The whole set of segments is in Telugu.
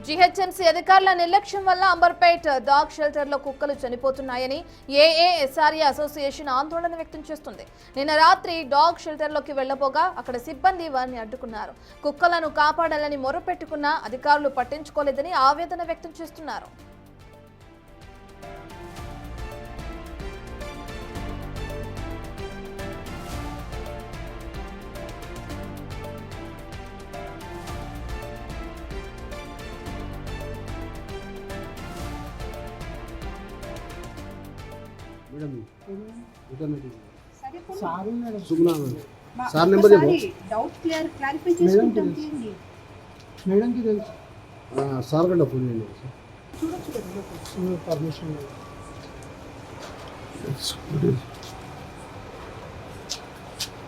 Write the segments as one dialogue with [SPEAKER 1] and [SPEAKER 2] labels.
[SPEAKER 1] జీహెచ్ఎంసీ అధికారుల నిర్లక్ష్యం వల్ల అంబర్పేట్ డాగ్ షెల్టర్లో కుక్కలు చనిపోతున్నాయని ఏఏఎస్ఆర్ఏ అసోసియేషన్ ఆందోళన వ్యక్తం చేస్తుంది. నిన్న రాత్రి డాగ్ షెల్టర్లోకి వెళ్లబోగా అక్కడ సిబ్బంది వారిని అడ్డుకున్నారు. కుక్కలను కాపాడాలని మొరపెట్టుకున్నా అధికారులు పట్టించుకోలేదని ఆవేదన వ్యక్తం చేస్తున్నారు.
[SPEAKER 2] సార్ నెంబర్ డౌట్ క్లారిఫై చేసుకుంటాం తీయండి మేడం కి తెలుసు సార్ కంటే ఫోన్ చేయండి చూడొచ్చు కదా పర్మిషన్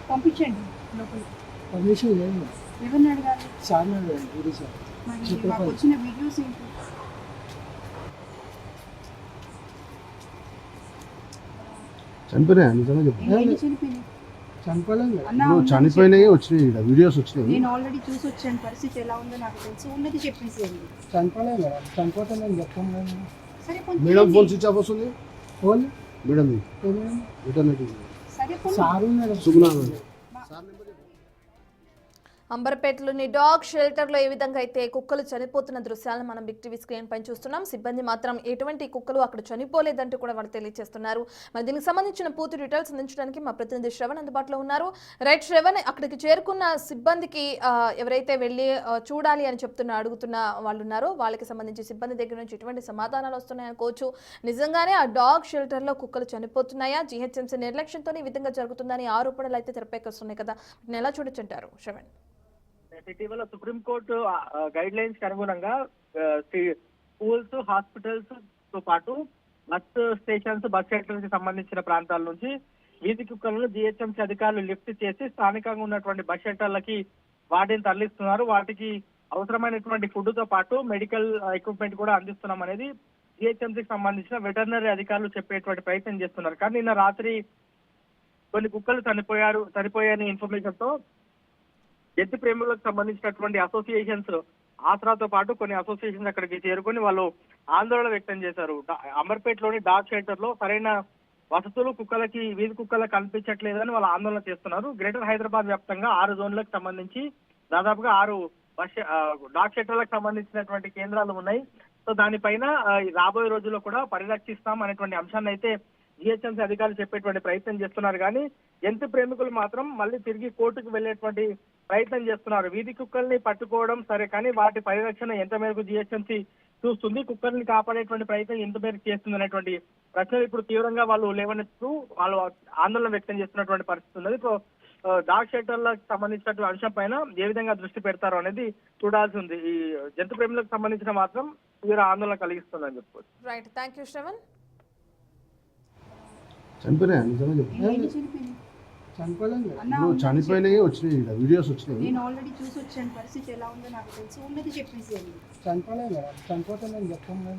[SPEAKER 2] పంపించండి లోపల పర్మిషన్ లేదు ఎవరిని అడగాలి సార్ అడగాలి సార్ మాకు వచ్చిన వీడియోస్ ఏంటి
[SPEAKER 3] చనిపోయినాయి నిజంగా చనిపోయినాయి వచ్చినాయి వీడియోస్ వచ్చినాయి.
[SPEAKER 2] నేను ఆల్రెడీ చూసి వచ్చాను పరిస్థితి ఎలా ఉందో నాకు తెలుసు ఉన్నది చెప్పేసేయండి. చనిపోలేదు మేడం చనిపోతే నేను చెప్తాను సరే
[SPEAKER 3] మేడం ఫోన్ స్విచ్ ఆఫ్ వస్తుంది
[SPEAKER 2] ఫోన్
[SPEAKER 3] మేడం
[SPEAKER 2] సరే సార్ మేడం
[SPEAKER 3] సుగుణా
[SPEAKER 1] అంబర్పేటలోని డాగ్ షెల్టర్లో ఏ విధంగా అయితే కుక్కలు చనిపోతున్న దృశ్యాలను మనం బిగ్ టీవీ స్క్రీన్ పైన చూస్తున్నాం. సిబ్బంది మాత్రం ఎటువంటి కుక్కలు అక్కడ చనిపోలేదంటూ కూడా వాళ్ళు తెలియజేస్తున్నారు. మరి దీనికి సంబంధించిన పూర్తి డీటెయిల్స్ అందించడానికి మా ప్రతినిధి శ్రవణ్ అందుబాటులో ఉన్నారు. రైట్ శ్రవణ్, అక్కడికి చేరుకున్న సిబ్బందికి ఎవరైతే వెళ్ళి చూడాలి అని అడుగుతున్న వాళ్ళు ఉన్నారో వాళ్ళకి సంబంధించి సిబ్బంది దగ్గర నుంచి ఎటువంటి సమాధానాలు వస్తున్నాయనుకోవచ్చు. నిజంగానే ఆ డాగ్ షెల్టర్లో కుక్కలు చనిపోతున్నాయా, జీహెచ్ఎంసీ నిర్లక్ష్యంతో ఈ విధంగా జరుగుతుందని ఆరోపణలు అయితే తెరపైకి వస్తున్నాయి కదా, ఎలా చూడొచ్చంటారు శ్రవణ్?
[SPEAKER 4] ఇటీవల సుప్రీంకోర్టు గైడ్ లైన్స్ కి అనుగుణంగా స్కూల్స్, హాస్పిటల్స్ తో పాటు బస్ స్టేషన్స్, బస్ షెల్టర్స్ కి సంబంధించిన ప్రాంతాల నుంచి వీధి కుక్కలను జీహెచ్ఎంసీ అధికారులు లిఫ్ట్ చేసి స్థానికంగా ఉన్నటువంటి బస్ షెల్టర్లకి వాటిని తరలిస్తున్నారు. వాటికి అవసరమైనటువంటి ఫుడ్ తో పాటు మెడికల్ ఎక్విప్మెంట్ కూడా అందిస్తున్నాం అనేది జీహెచ్ఎంసీకి సంబంధించిన వెటర్నరీ అధికారులు చెప్పేటువంటి ప్రయత్నం చేస్తున్నారు. కానీ నిన్న రాత్రి కొన్ని కుక్కలు చనిపోయాయని ఇన్ఫర్మేషన్ తో జంతు ప్రేములకు సంబంధించినటువంటి అసోసియేషన్స్ ఆసరాతో పాటు కొన్ని అసోసియేషన్స్ అక్కడికి చేరుకొని వాళ్ళు ఆందోళన వ్యక్తం చేశారు. అంబర్పేటలోని డాగ్ షెల్టర్ లో సరైన వసతులు కుక్కలకి, వీధి కుక్కలకు కనిపించట్లేదని వాళ్ళు ఆందోళన చేస్తున్నారు. గ్రేటర్ హైదరాబాద్ వ్యాప్తంగా 6 జోన్లకు సంబంధించి దాదాపుగా 6 డాగ్ షెల్టర్లకు సంబంధించినటువంటి కేంద్రాలు ఉన్నాయి. సో దానిపైన రాబోయే రోజుల్లో కూడా పరిరక్షిస్తాం అనేటువంటి అంశాన్ని అయితే జీహెచ్ఎంసీ అధికారులు చెప్పేటువంటి ప్రయత్నం చేస్తున్నారు. కానీ జంతు ప్రేమికులు మాత్రం మళ్ళీ తిరిగి కోర్టుకు వెళ్లేటువంటి ప్రయత్నం చేస్తున్నారు. వీధి కుక్కల్ని పట్టుకోవడం సరే, కానీ వాటి పరిరక్షణ ఎంత మేరకు జీహెచ్ఎంసీ చూస్తుంది, కుక్కల్ని కాపాడేటువంటి ప్రయత్నం ఎంత మేరకు చేస్తుంది అనేటువంటి ప్రశ్నలు ఇప్పుడు తీవ్రంగా వాళ్ళు లేవనెత్తు వాళ్ళు ఆందోళన వ్యక్తం చేస్తున్నటువంటి పరిస్థితి ఉన్నది. సో డాగ్ షెల్టర్లకు సంబంధించినటువంటి అంశం పైన ఏ విధంగా దృష్టి పెడతారో అనేది చూడాల్సి ఉంది. ఈ జంతు ప్రేమిలకు సంబంధించిన మాత్రం తీవ్ర ఆందోళన కలిగిస్తుందని చెప్పుకోవచ్చు.
[SPEAKER 1] Right, thank you Shravan.
[SPEAKER 3] చనిపోయినాయి నిజంగా చనిపోయినాయి వచ్చినాయి వీడియోస్ వచ్చినాయి.
[SPEAKER 2] నేను ఆల్రెడీ చూసి వచ్చాను పరిస్థితి ఎలా ఉందో నాకు తెలుసు ఉన్నది చెప్పేసేయండి. చనిపోలేదు చనిపోతే నేను చెప్తాను.